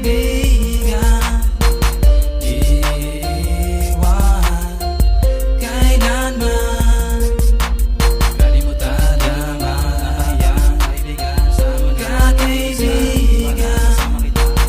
Kakaibigan, iiwan kailanman. Kalimutan ang mahayang kaibigan sa mga kakaibigan.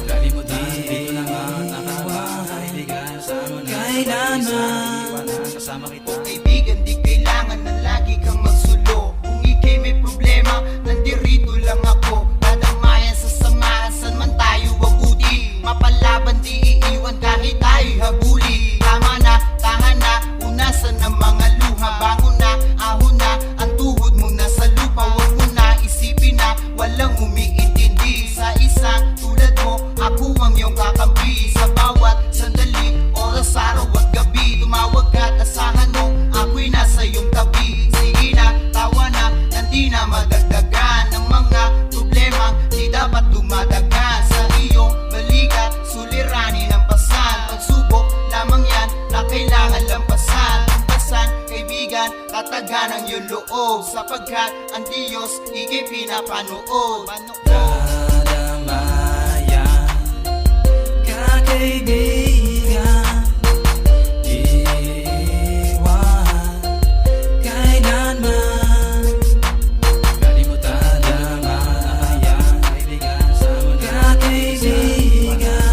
Kalimutan dito naman nakawang kaibigan sa mga kailanman. Kasama kita. Kaibigan, di kailangan na lagi kang magsulo. Kung ika'y may problema, nandirito lang ako. Dadamayan sa samahan, san man tayo wabuti. Mapalaban, di iiwan kahit tayo'y habuli. Tama na, tahan na, unasan ng mga luha. Bangon na, ahon na, ang tuhod mo na sa lupa. Huwag mo na isipin na walang umiintindi. Sa isa tulad mo, ako ang iyong kakampi. Sa bawat sandali, oras, araw at gabi. Tumawag ka't asahan mo, ako'y nasa iyong tabi. Sige na, tawa na, hindi na madagdagan ng mga problemang di dapat dumadagan. Sa iyong balikat, suliranin ang pasan. Pagsubok lamang yan na kailangan lampasan. Tumpasan, kaibigan, tatagan ang iyong loob. Sapagkat ang Diyos, ika'y pinapanood. Dadamayan, kakaibigan, iiwan kailanman. Kalimutan ang mahayang kaibigan sa mga kakaibigan.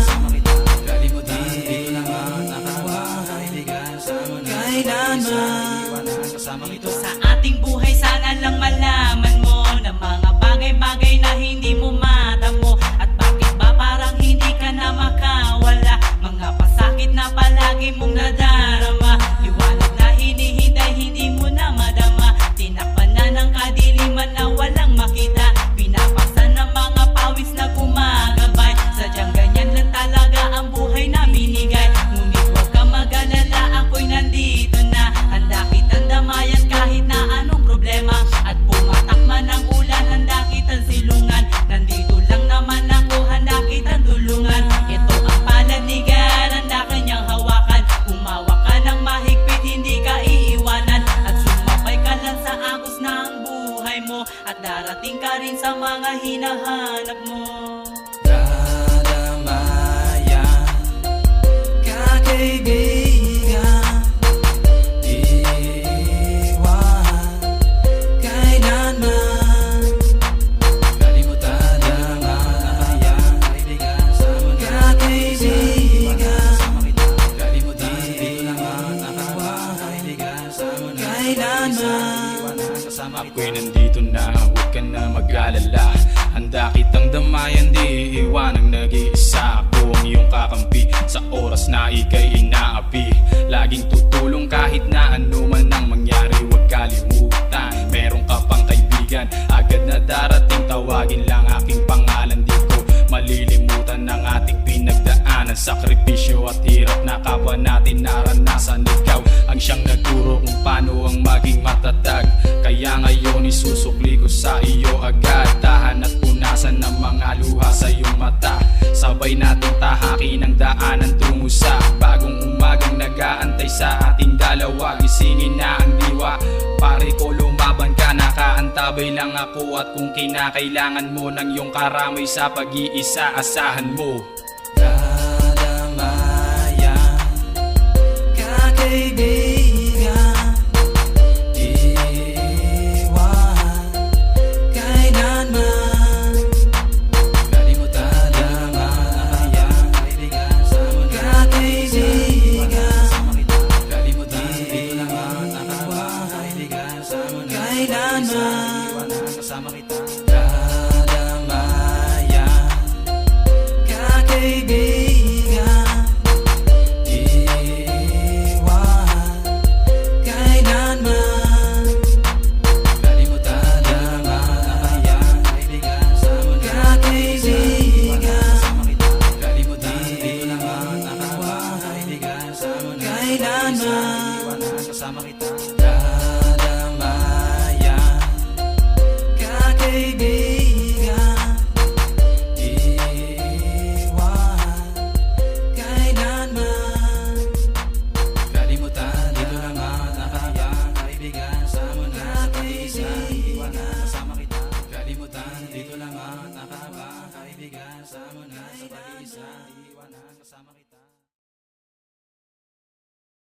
Kalimutan dito naman nakawang kaibigan sa mga kailanman. Kasama Dito kita. sa ating buhay sana lang malaman mo na mga bagay-bagay na hindi mo matamo. At bakit ba parang hindi ka na makawala? Mga pasakit na palagi mong nadarama. Liwanag na hinihintay, hindi mo na madama. Tinakpan na ng kadiliman na walang makita. Pinapaksan ng mga pawis na gumagabay. Sadyang ganyan lang talaga ang buhay na binigay. Ngunit huwag ka mag-alala, ako'y nandito na. Handa kitang damayan kahit na anong problema. At pumatak man ang ulan, handa kitang silungan. Nandito lang naman ako, handa kitang tulungan. Ito ang palanigan, handa kanyang hawakan. Umawak ka ng mahigpit, hindi ka iiwanan. At sumabay ka lang sa agos ng buhay mo. At darating ka rin sa mga hinahanap mo. Dadamayan, kakaibigan, iiwan kailanman. Kalimutan ang mahayang kaibigan sa mga kakaibigan. Kalimutan dito naman nakawang kaibigan sa mga kailanman. Ako'y nandito na, huwag ka na mag-alala. Handa kitang damayan, di iiwan ang nag-iisa. Ako ang iyong kakampi sa oras na ika'y inaapi. Laging tutulong kahit na ano man ang mangyari. Huwag kalimutan, meron ka pang kaibigan. Agad na darating, tawagin lang aking pangalan. Di ko malilimutan ang ating pinagdaanan. Sakripisyo at hirap na kapwa natin naranasan. Ikaw ang siyang nagturo kung paano ang maging matatag. Kaya ngayon isusukli ko sa iyo agad. Tahan at punasan ng mga luha sa iyong mata. Sabay natin tahakin ang daanan tungo sa bagong umagang nag-aantay sa ating dalawa. Gisingin na ang diwa, pare ko lumaban ka. Nakaantabay lang ako at kung kinakailangan mo ng iyong karamay sa pag-iisa, asahan mo. Dadamayan, kakaibigan, iiwan kailanman. Kalimutan ang mahayang kaibigan sa mga kakaibigan. Kalimutan dito naman nakawang kaibigan sa mga kailanman. Kasama kita. Dadamayan, kakaibigan.